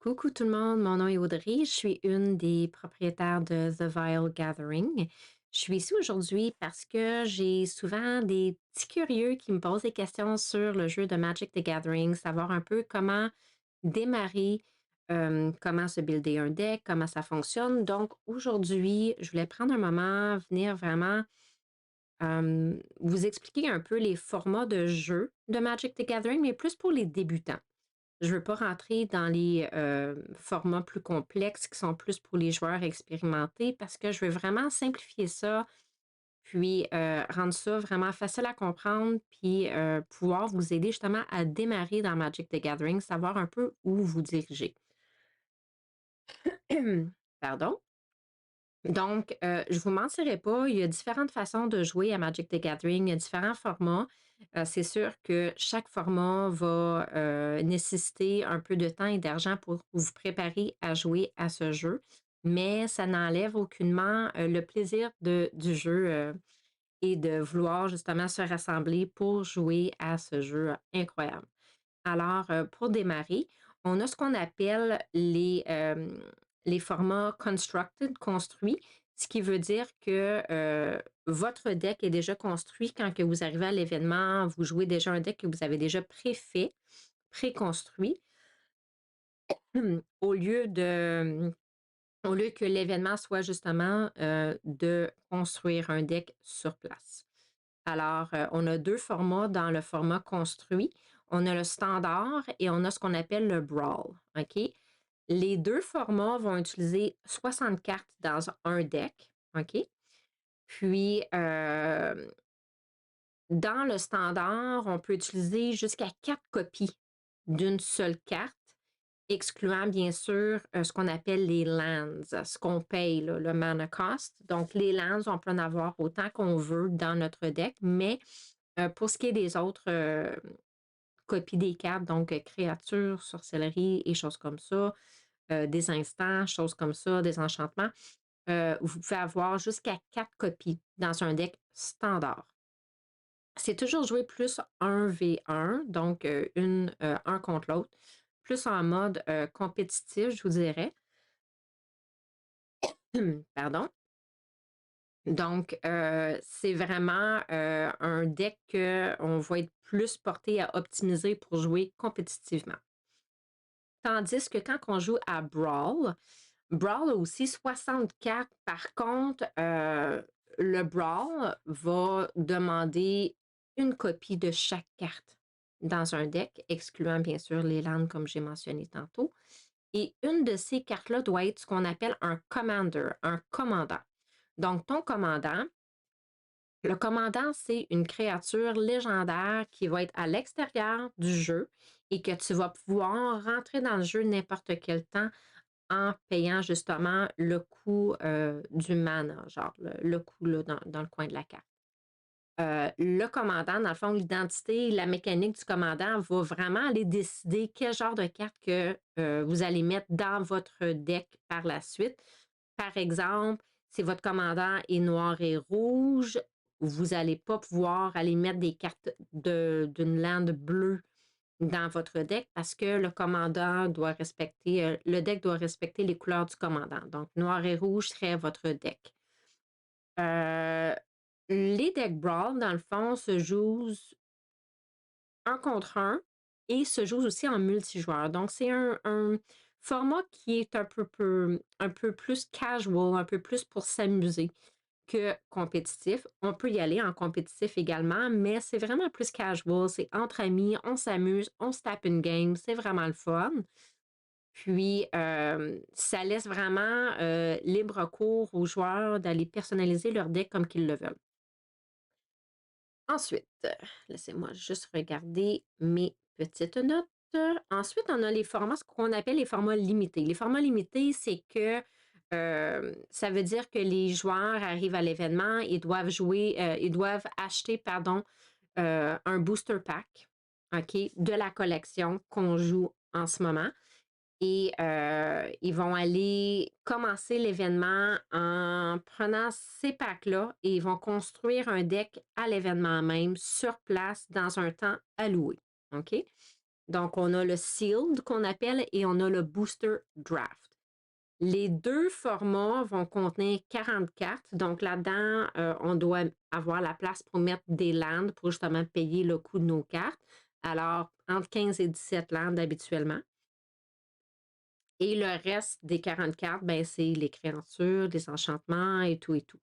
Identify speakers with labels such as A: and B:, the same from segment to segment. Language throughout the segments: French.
A: Coucou tout le monde, mon nom est Audrey, je suis une des propriétaires de The Vile Gathering. Je suis ici aujourd'hui parce que j'ai souvent des petits curieux qui me posent des questions sur le jeu de Magic the Gathering, savoir un peu comment démarrer, comment se builder un deck, comment ça fonctionne. Donc aujourd'hui, je voulais prendre un moment, venir vraiment vous expliquer un peu les formats de jeu de Magic the Gathering, mais plus pour les débutants. Je veux pas rentrer dans les formats plus complexes qui sont plus pour les joueurs expérimentés parce que je veux vraiment simplifier ça, puis rendre ça vraiment facile à comprendre, puis pouvoir vous aider justement à démarrer dans Magic the Gathering, savoir un peu où vous dirigez. Pardon. Donc, je vous mentirai pas, il y a différentes façons de jouer à Magic the Gathering, il y a différents formats. C'est sûr que chaque format va nécessiter un peu de temps et d'argent pour vous préparer à jouer à ce jeu, mais ça n'enlève aucunement le plaisir du jeu et de vouloir justement se rassembler pour jouer à ce jeu incroyable. Alors, pour démarrer, on a ce qu'on appelle les formats constructed, construits, ce qui veut dire que votre deck est déjà construit quand que vous arrivez à l'événement, vous jouez déjà un deck que vous avez déjà préfait, préconstruit, au lieu au lieu que l'événement soit justement de construire un deck sur place. Alors, on a deux formats dans le format construit. On a le standard et on a ce qu'on appelle le brawl. OK? Les deux formats vont utiliser 60 cartes dans un deck. OK? Puis, dans le standard, on peut utiliser jusqu'à 4 copies d'une seule carte, excluant bien sûr ce qu'on appelle les lands, ce qu'on paye, là, le mana cost. Donc, les lands, on peut en avoir autant qu'on veut dans notre deck, mais pour ce qui est des autres copies des cartes, donc créatures, sorcellerie et choses comme ça, des instants, choses comme ça, des enchantements, vous pouvez avoir jusqu'à 4 copies dans un deck standard. C'est toujours joué plus 1v1, donc un contre l'autre, plus en mode compétitif, je vous dirais. Pardon. Donc, c'est vraiment un deck qu'on va être plus porté à optimiser pour jouer compétitivement. Tandis que quand on joue à Brawl, Brawl a aussi 64. Par contre, le Brawl va demander une copie de chaque carte dans un deck, excluant bien sûr les landes comme j'ai mentionné tantôt. Et une de ces cartes-là doit être ce qu'on appelle un commander, un commandant. Donc, ton commandant, le commandant, c'est une créature légendaire qui va être à l'extérieur du jeu et que tu vas pouvoir rentrer dans le jeu n'importe quel temps en payant justement le coût du mana, genre le coût là, dans le coin de la carte. Le commandant, dans le fond, l'identité, la mécanique du commandant va vraiment aller décider quel genre de carte que vous allez mettre dans votre deck par la suite. Par exemple, si votre commandant est noir et rouge, vous n'allez pas pouvoir aller mettre des cartes d'une lande bleue dans votre deck parce que le commandant doit respecter, le deck doit respecter les couleurs du commandant. Donc, noir et rouge serait votre deck. Euh, les decks Brawl, dans le fond, se jouent un contre un et se jouent aussi en multijoueur. Donc, c'est un format qui est un peu plus casual, un peu plus pour s'amuser que compétitif. On peut y aller en compétitif également, mais c'est vraiment plus casual. C'est entre amis, on s'amuse, on se tape une game, c'est vraiment le fun. Puis, ça laisse vraiment libre cours aux joueurs d'aller personnaliser leur deck comme qu'ils le veulent. Ensuite, laissez-moi juste regarder mes petites notes. Ensuite, on a les formats, ce qu'on appelle les formats limités. Les formats limités, c'est que ça veut dire que les joueurs arrivent à l'événement et doivent jouer, ils doivent acheter, pardon, un booster pack, OK, de la collection qu'on joue en ce moment. Et ils vont aller commencer l'événement en prenant ces packs-là et ils vont construire un deck à l'événement même, sur place, dans un temps alloué. OK? Donc, on a le Sealed qu'on appelle et on a le Booster Draft. Les deux formats vont contenir 40 cartes. Donc, là-dedans, on doit avoir la place pour mettre des landes pour justement payer le coût de nos cartes. Alors, entre 15 et 17 landes habituellement. Et le reste des 40 cartes, ben, c'est les créatures, les enchantements et tout et tout.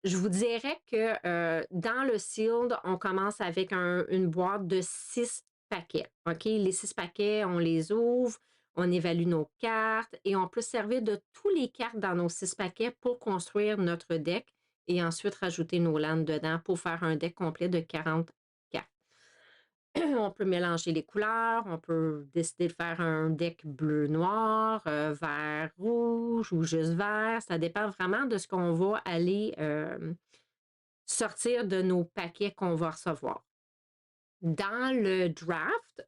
A: Je vous dirais que dans le Sealed, on commence avec une boîte de 6 paquets. OK? Les 6 paquets, on les ouvre, on évalue nos cartes et on peut servir de tous les cartes dans nos 6 paquets pour construire notre deck et ensuite rajouter nos landes dedans pour faire un deck complet de 40 cartes. On peut mélanger les couleurs, on peut décider de faire un deck bleu-noir, vert-rouge ou juste vert. Ça dépend vraiment de ce qu'on va aller sortir de nos paquets qu'on va recevoir. Dans le draft,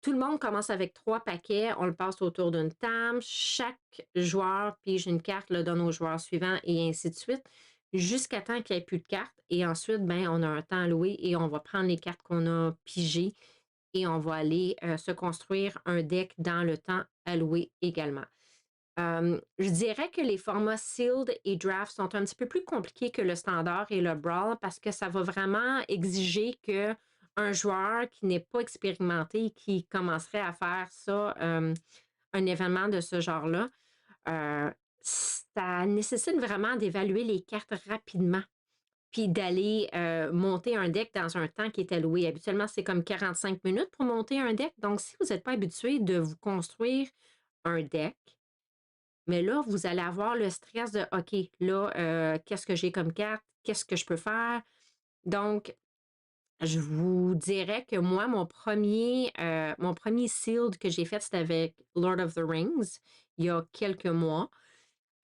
A: tout le monde commence avec 3 paquets, on le passe autour d'une table, chaque joueur pige une carte, le donne au joueur suivant et ainsi de suite, jusqu'à temps qu'il n'y ait plus de cartes. Et ensuite, ben, on a un temps alloué et on va prendre les cartes qu'on a pigées et on va aller se construire un deck dans le temps alloué également. Je dirais que les formats Sealed et Draft sont un petit peu plus compliqués que le standard et le Brawl parce que ça va vraiment exiger que un joueur qui n'est pas expérimenté, qui commencerait à faire ça, un événement de ce genre-là, ça nécessite vraiment d'évaluer les cartes rapidement puis d'aller monter un deck dans un temps qui est alloué. Habituellement, c'est comme 45 minutes pour monter un deck. Donc, si vous n'êtes pas habitué de vous construire un deck, mais là, vous allez avoir le stress de OK, là, qu'est-ce que j'ai comme carte? Qu'est-ce que je peux faire? Donc, je vous dirais que moi, mon premier sealed que j'ai fait, c'était avec Lord of the Rings il y a quelques mois.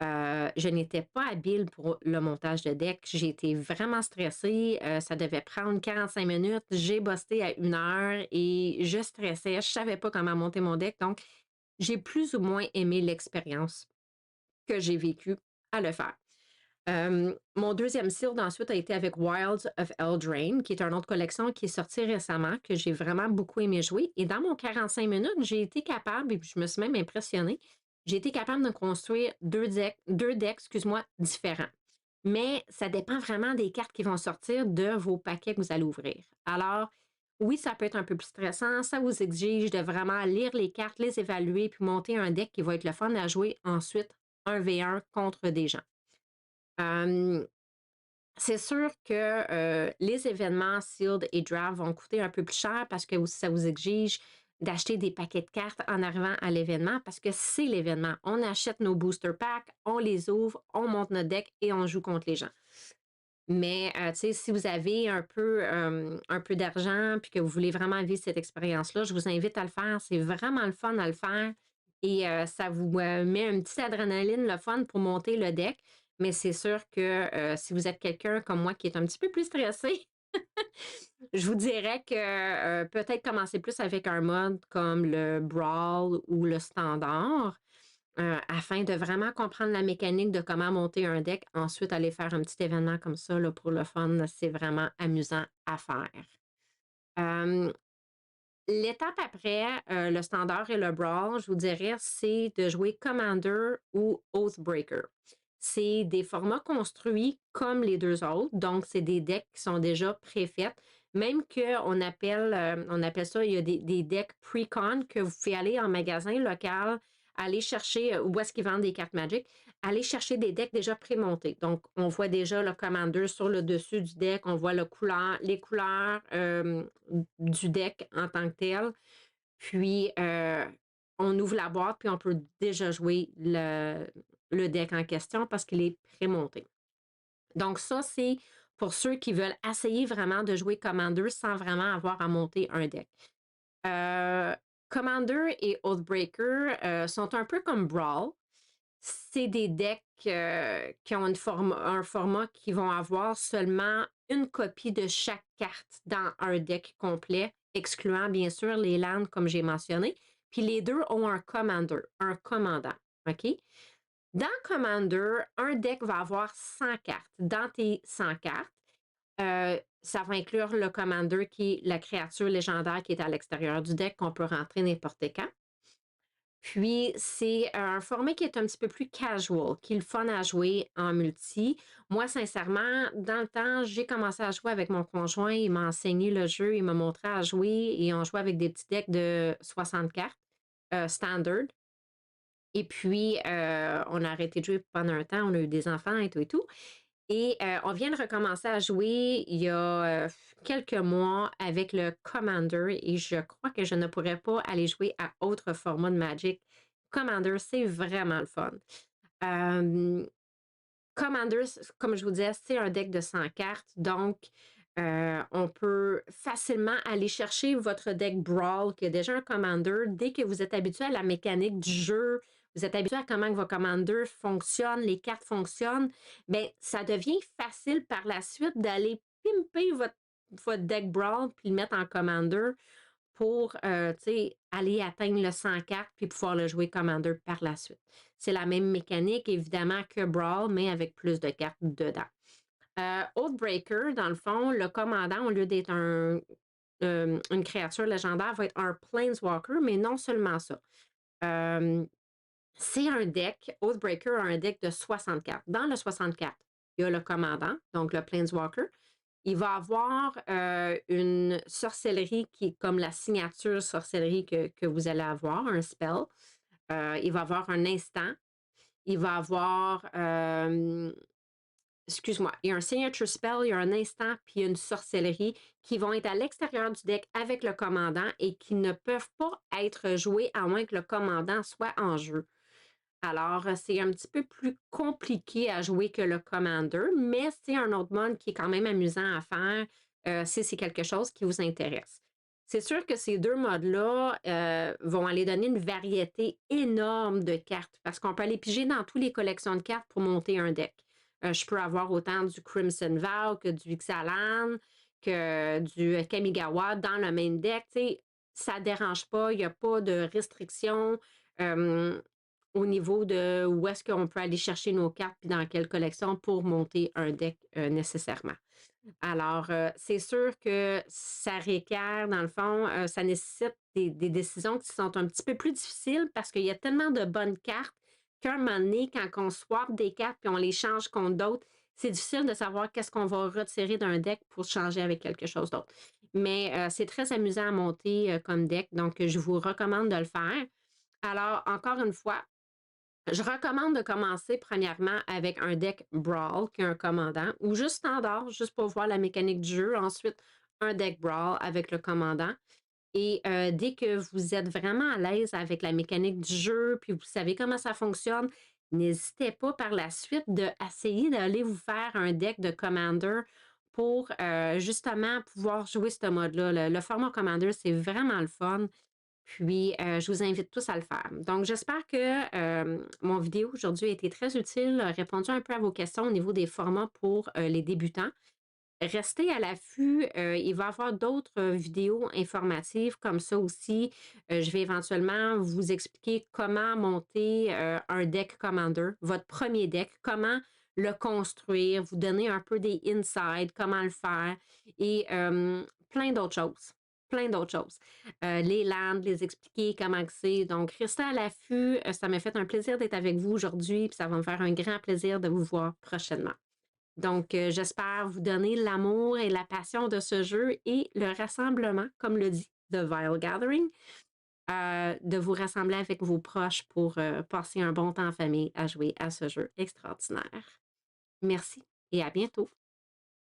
A: Je n'étais pas habile pour le montage de deck. J'ai été vraiment stressée. Ça devait prendre 45 minutes. J'ai bossé à 1 heure et je stressais. Je ne savais pas comment monter mon deck. Donc, j'ai plus ou moins aimé l'expérience que j'ai vécue à le faire. Mon deuxième sealed ensuite a été avec Wilds of Eldraine, qui est une autre collection qui est sortie récemment, que j'ai vraiment beaucoup aimé jouer. Et dans mon 45 minutes, j'ai été capable, et je me suis même impressionnée, j'ai été capable de construire deux decks, excuse-moi, différents. Mais ça dépend vraiment des cartes qui vont sortir de vos paquets que vous allez ouvrir. Alors, oui, ça peut être un peu plus stressant. Ça vous exige de vraiment lire les cartes, les évaluer, puis monter un deck qui va être le fun à jouer ensuite 1v1 contre des gens. C'est sûr que les événements Sealed et Draft vont coûter un peu plus cher parce que ça vous exige d'acheter des paquets de cartes en arrivant à l'événement parce que c'est l'événement. On achète nos booster packs, on les ouvre, on monte notre deck et on joue contre les gens. Mais tu sais, si vous avez un peu d'argent puis que vous voulez vraiment vivre cette expérience-là, je vous invite à le faire. C'est vraiment le fun à le faire et ça vous met une petite adrénaline, le fun pour monter le deck. Mais c'est sûr que si vous êtes quelqu'un comme moi qui est un petit peu plus stressé, je vous dirais que peut-être commencer plus avec un mode comme le Brawl ou le Standard afin de vraiment comprendre la mécanique de comment monter un deck. Ensuite, aller faire un petit événement comme ça là, pour le fun, c'est vraiment amusant à faire. Euh, L'étape après le standard et le brawl, je vous dirais, c'est de jouer Commander ou Oathbreaker. C'est des formats construits comme les deux autres, donc c'est des decks qui sont déjà préfaits. Même qu'on appelle ça, il y a des decks pre-con que vous pouvez aller en magasin local, aller chercher où est-ce qu'ils vendent des cartes Magic, aller chercher des decks déjà prémontés. Donc, on voit déjà le Commander sur le dessus du deck, on voit les couleurs du deck en tant que tel. Puis, on ouvre la boîte, puis on peut déjà jouer le deck en question parce qu'il est prémonté. Donc, ça, c'est pour ceux qui veulent essayer vraiment de jouer Commander sans vraiment avoir à monter un deck. Commander et Oathbreaker sont un peu comme Brawl. C'est des decks qui ont un format qui vont avoir seulement une copie de chaque carte dans un deck complet, excluant bien sûr les lands comme j'ai mentionné. Puis les deux ont un commander, un commandant. OK? Dans Commander, un deck va avoir 100 cartes. Dans tes 100 cartes, Ça va inclure le Commander qui est la créature légendaire qui est à l'extérieur du deck qu'on peut rentrer n'importe quand. Puis, c'est un format qui est un petit peu plus casual, qui est le fun à jouer en multi. Moi, sincèrement, dans le temps, j'ai commencé à jouer avec mon conjoint. Il m'a enseigné le jeu, il m'a montré à jouer et on jouait avec des petits decks de 60 cartes standard. Et puis, on a arrêté de jouer pendant un temps. On a eu des enfants et tout et tout. Et on vient de recommencer à jouer il y a quelques mois avec le Commander et je crois que je ne pourrais pas aller jouer à autre format de Magic. Commander, c'est vraiment le fun. Euh, Commander, comme je vous disais, c'est un deck de 100 cartes, donc on peut facilement aller chercher votre deck Brawl qui a déjà un Commander. Dès que vous êtes habitué à la mécanique du jeu, vous êtes habitué à comment vos Commander fonctionnent, les cartes fonctionnent, bien, ça devient facile par la suite d'aller pimper votre deck Brawl puis le mettre en Commander pour aller atteindre le 104 puis pouvoir le jouer Commander par la suite. C'est la même mécanique, évidemment, que Brawl, mais avec plus de cartes dedans. Oathbreaker, dans le fond, le commandant, au lieu d'être une créature légendaire, va être un Planeswalker, mais non seulement ça. C'est un deck, Oathbreaker a un deck de 64. Dans le 64, il y a le commandant, donc le Planeswalker. Il va avoir une sorcellerie qui est comme la signature sorcellerie que vous allez avoir, un spell. Il va avoir un instant. Il va avoir, excuse-moi, il y a un signature spell, il y a un instant, puis il y a une sorcellerie qui vont être à l'extérieur du deck avec le commandant et qui ne peuvent pas être joués à moins que le commandant soit en jeu. Alors, c'est un petit peu plus compliqué à jouer que le Commander, mais c'est un autre mode qui est quand même amusant à faire si c'est quelque chose qui vous intéresse. C'est sûr que ces deux modes-là vont aller donner une variété énorme de cartes parce qu'on peut aller piger dans toutes les collections de cartes pour monter un deck. Je peux avoir autant du Crimson Vow que du Ixalan, que du Kamigawa dans le même deck. T'sais, ça ne dérange pas, il n'y a pas de restrictions. Au niveau de où est-ce qu'on peut aller chercher nos cartes puis dans quelle collection pour monter un deck nécessairement. Alors, c'est sûr que ça requiert, dans le fond, ça nécessite des décisions qui sont un petit peu plus difficiles parce qu'il y a tellement de bonnes cartes qu'à un moment donné, quand on swap des cartes puis on les change contre d'autres, c'est difficile de savoir qu'est-ce qu'on va retirer d'un deck pour changer avec quelque chose d'autre. Mais c'est très amusant à monter comme deck, donc je vous recommande de le faire. Alors, encore une fois, je recommande de commencer premièrement avec un deck Brawl, qui est un commandant, ou juste standard, juste pour voir la mécanique du jeu. Ensuite, un deck Brawl avec le commandant. Et dès que vous êtes vraiment à l'aise avec la mécanique du jeu, puis vous savez comment ça fonctionne, n'hésitez pas par la suite d'essayer d'aller vous faire un deck de Commander pour justement pouvoir jouer ce mode-là. Le format Commander, c'est vraiment le fun. Puis, je vous invite tous à le faire. Donc, j'espère que mon vidéo aujourd'hui a été très utile, a répondu un peu à vos questions au niveau des formats pour les débutants. Restez à l'affût, il va y avoir d'autres vidéos informatives comme ça aussi. Je vais éventuellement vous expliquer comment monter un deck Commander, votre premier deck, comment le construire, vous donner un peu des insides, comment le faire et plein d'autres choses. Plein d'autres choses. Les landes, les expliquer comment que c'est. Donc, restez à l'affût. Ça m'a fait un plaisir d'être avec vous aujourd'hui, puis ça va me faire un grand plaisir de vous voir prochainement. Donc, j'espère vous donner l'amour et la passion de ce jeu et le rassemblement, comme le dit The Vile Gathering, de vous rassembler avec vos proches pour passer un bon temps en famille à jouer à ce jeu extraordinaire. Merci et à bientôt.